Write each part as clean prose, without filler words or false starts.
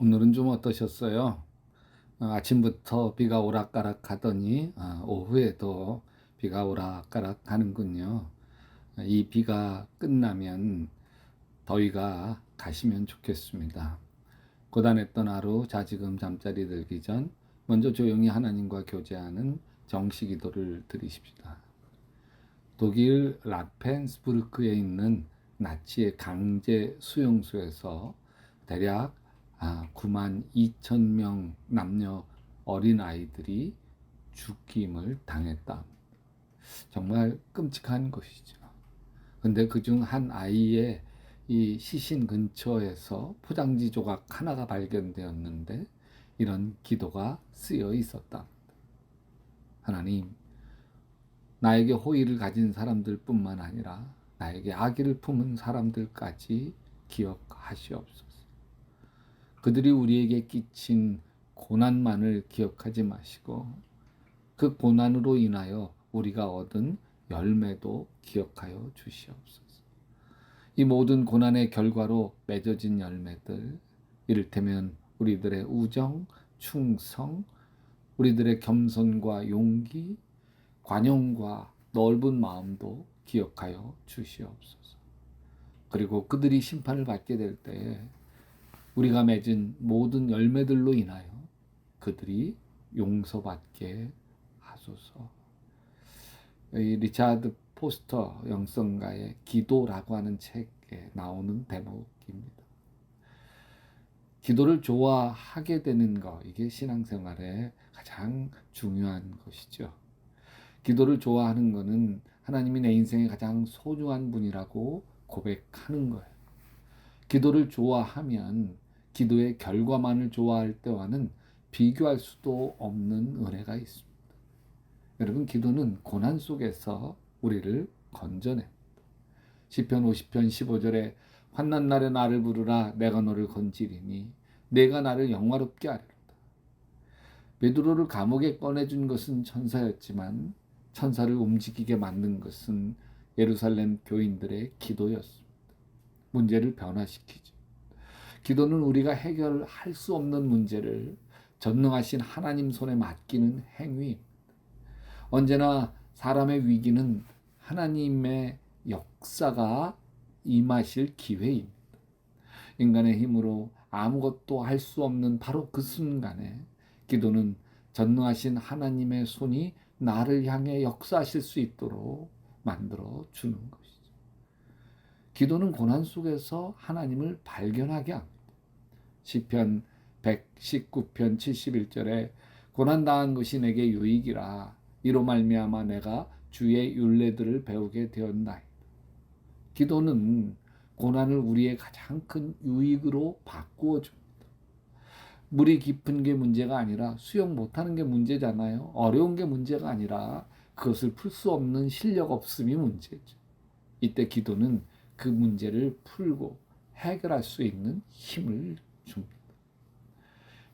오늘은 좀 어떠셨어요? 아침부터 비가 오락가락 하더니 오후에도 비가 오락가락 하는군요. 이 비가 끝나면 더위가 가시면 좋겠습니다. 고단했던 하루 자지금 잠자리 들기 전 먼저 조용히 하나님과 교제하는 정시 기도를 드리십시다. 독일 라펜스부르크에 있는 나치의 강제 수용소에서 대략 9만 2천 명 남녀 어린아이들이 죽임을 당했다. 정말 끔찍한 것이죠. 근데 그중 한 아이의 이 시신 근처에서 포장지 조각 하나가 발견되었는데 이런 기도가 쓰여 있었다. 하나님, 나에게 호의를 가진 사람들뿐만 아니라 나에게 악의를 품은 사람들까지 기억하시옵소서. 그들이 우리에게 끼친 고난만을 기억하지 마시고 그 고난으로 인하여 우리가 얻은 열매도 기억하여 주시옵소서. 이 모든 고난의 결과로 맺어진 열매들, 이를테면 우리들의 우정, 충성, 우리들의 겸손과 용기, 관용과 넓은 마음도 기억하여 주시옵소서. 그리고 그들이 심판을 받게 될 때에 우리가 맺은 모든 열매들로 인하여 그들이 용서받게 하소서. 이 리차드 포스터 영성가의 기도라고 하는 책에 나오는 대목입니다. 기도를 좋아하게 되는 것, 이게 신앙생활의 가장 중요한 것이죠. 기도를 좋아하는 것은 하나님이 내 인생의 가장 소중한 분이라고 고백하는 거예요. 기도를 좋아하면 기도의 결과만을 좋아할 때와는 비교할 수도 없는 은혜가 있습니다. 여러분, 기도는 고난 속에서 우리를 건져냅니다. 시편 50편 15절에 환난 날에 나를 부르라 내가 너를 건지리니 내가 나를 영화롭게 하리로다. 베드로를 감옥에 꺼내준 것은 천사였지만 천사를 움직이게 만든 것은 예루살렘 교인들의 기도였습니다. 문제를 변화시키죠. 기도는 우리가 해결할 수 없는 문제를 전능하신 하나님 손에 맡기는 행위입니다. 언제나 사람의 위기는 하나님의 역사가 임하실 기회입니다. 인간의 힘으로 아무것도 할 수 없는 바로 그 순간에 기도는 전능하신 하나님의 손이 나를 향해 역사하실 수 있도록 만들어 주는 것이죠. 기도는 고난 속에서 하나님을 발견하게 합니다. 시편 119편 71절에 고난 당한 것이 내게 유익이라 이로 말미암아 내가 주의 율례들을 배우게 되었나이다. 기도는 고난을 우리의 가장 큰 유익으로 바꾸어 줍니다. 물이 깊은 게 문제가 아니라 수영 못하는 게 문제잖아요. 어려운 게 문제가 아니라 그것을 풀 수 없는 실력 없음이 문제죠. 이때 기도는 그 문제를 풀고 해결할 수 있는 힘을 줍니다.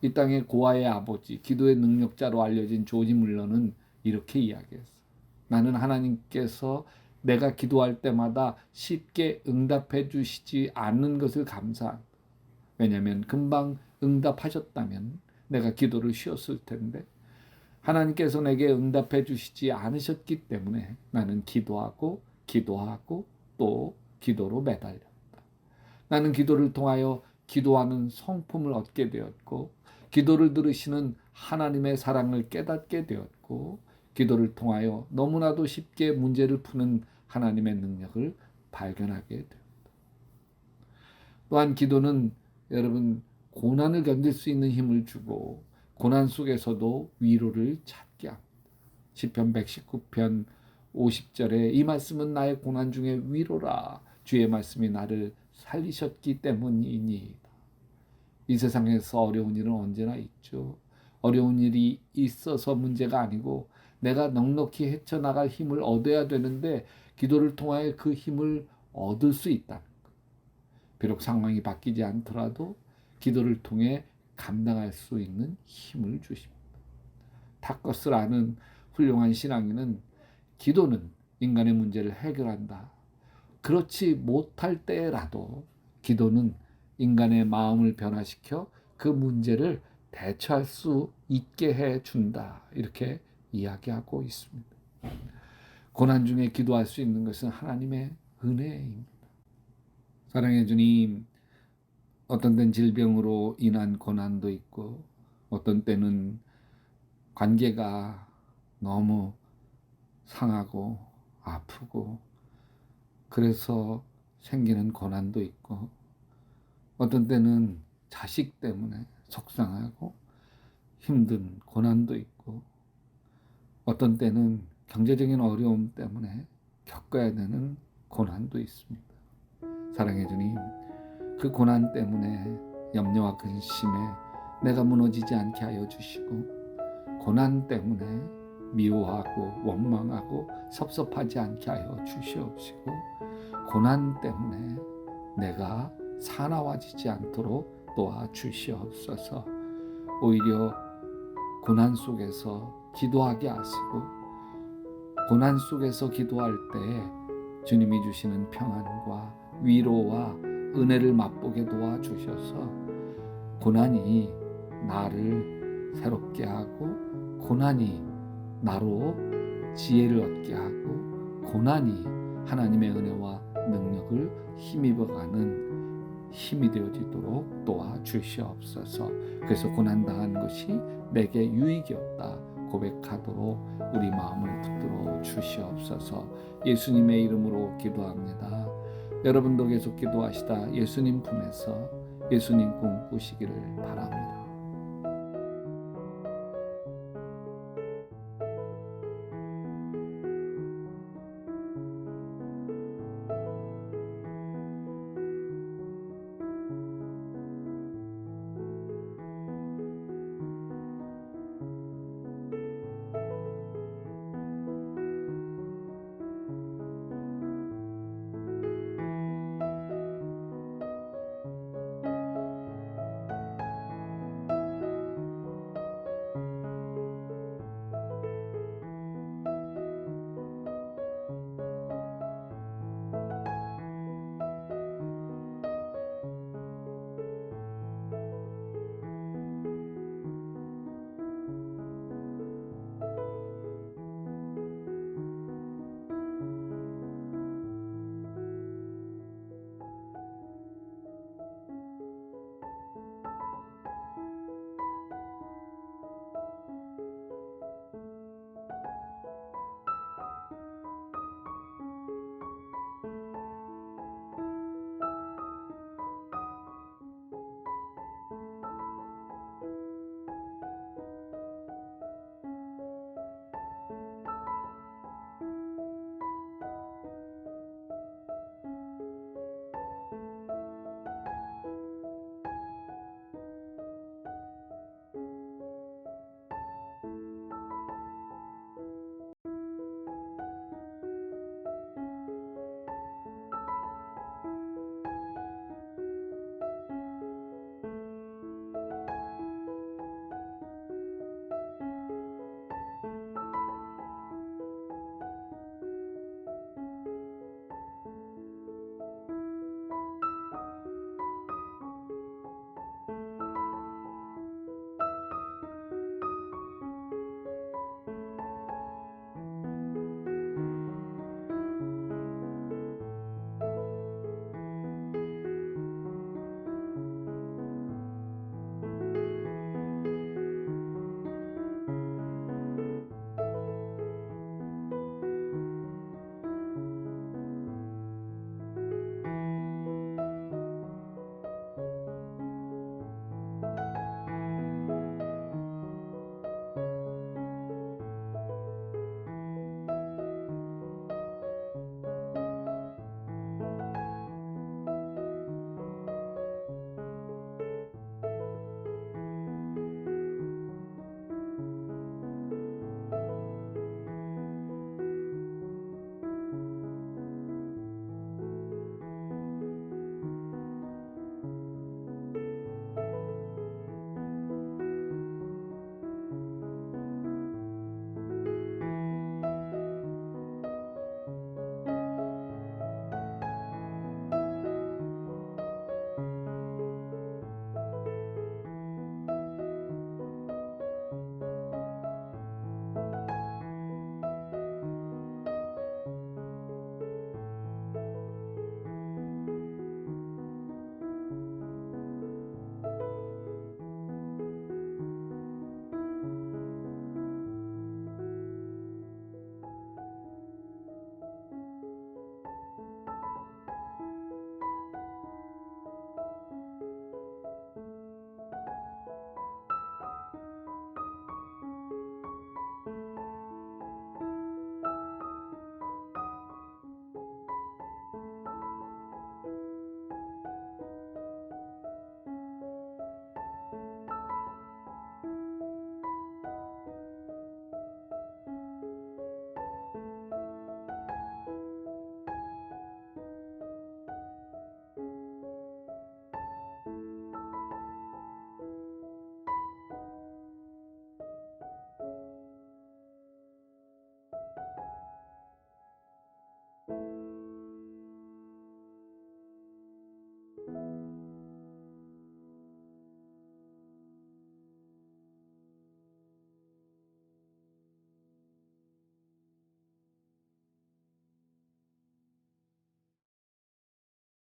이 땅의 고아의 아버지, 기도의 능력자로 알려진 조지 물러는 이렇게 이야기했어요. 나는 하나님께서 내가 기도할 때마다 쉽게 응답해 주시지 않는 것을 감사합니다. 왜냐하면 금방 응답하셨다면 내가 기도를 쉬었을 텐데 하나님께서 내게 응답해 주시지 않으셨기 때문에 나는 기도하고 또 기도로 매달렸다. 나는 기도를 통하여 기도하는 성품을 얻게 되었고 기도를 들으시는 하나님의 사랑을 깨닫게 되었고 기도를 통하여 너무나도 쉽게 문제를 푸는 하나님의 능력을 발견하게 되었다. 또한 기도는 여러분 고난을 견딜 수 있는 힘을 주고 고난 속에서도 위로를 찾게 합니다. 시편 119편 50절에 이 말씀은 나의 고난 중에 위로라 주의 말씀이 나를 살리셨기 때문이니이다. 이 세상에서 어려운 일은 언제나 있죠. 어려운 일이 있어서 문제가 아니고 내가 넉넉히 헤쳐나갈 힘을 얻어야 되는데 기도를 통하여 그 힘을 얻을 수 있다. 비록 상황이 바뀌지 않더라도 기도를 통해 감당할 수 있는 힘을 주십니다. 탁것을 아는 훌륭한 신앙인은 기도는 인간의 문제를 해결한다. 그렇지 못할 때라도 기도는 인간의 마음을 변화시켜 그 문제를 대처할 수 있게 해준다. 이렇게 이야기하고 있습니다. 고난 중에 기도할 수 있는 것은 하나님의 은혜입니다. 사랑해 주님, 어떤 때는 질병으로 인한 고난도 있고 어떤 때는 관계가 너무 상하고 아프고 그래서 생기는 고난도 있고 어떤 때는 자식 때문에 속상하고 힘든 고난도 있고 어떤 때는 경제적인 어려움 때문에 겪어야 되는 고난도 있습니다. 사랑해 주님, 그 고난 때문에 염려와 근심에 내가 무너지지 않게 하여 주시고 고난 때문에 미워하고 원망하고 섭섭하지 않게 하여 주시옵시고 고난 때문에 내가 사나워지지 않도록 도와주시옵소서. 오히려 고난 속에서 기도하게 하시고 고난 속에서 기도할 때 주님이 주시는 평안과 위로와 은혜를 맛보게 도와주셔서 고난이 나를 새롭게 하고 고난이 나로 지혜를 얻게 하고 고난이 하나님의 은혜와 능력을 힘입어가는 힘이 되어지도록 도와주시옵소서. 그래서 고난당한 것이 내게 유익이었다 고백하도록 우리 마음을 붙들어 주시옵소서. 예수님의 이름으로 기도합니다. 여러분도 계속 기도하시다 예수님 품에서 예수님 꿈꾸시기를 바랍니다.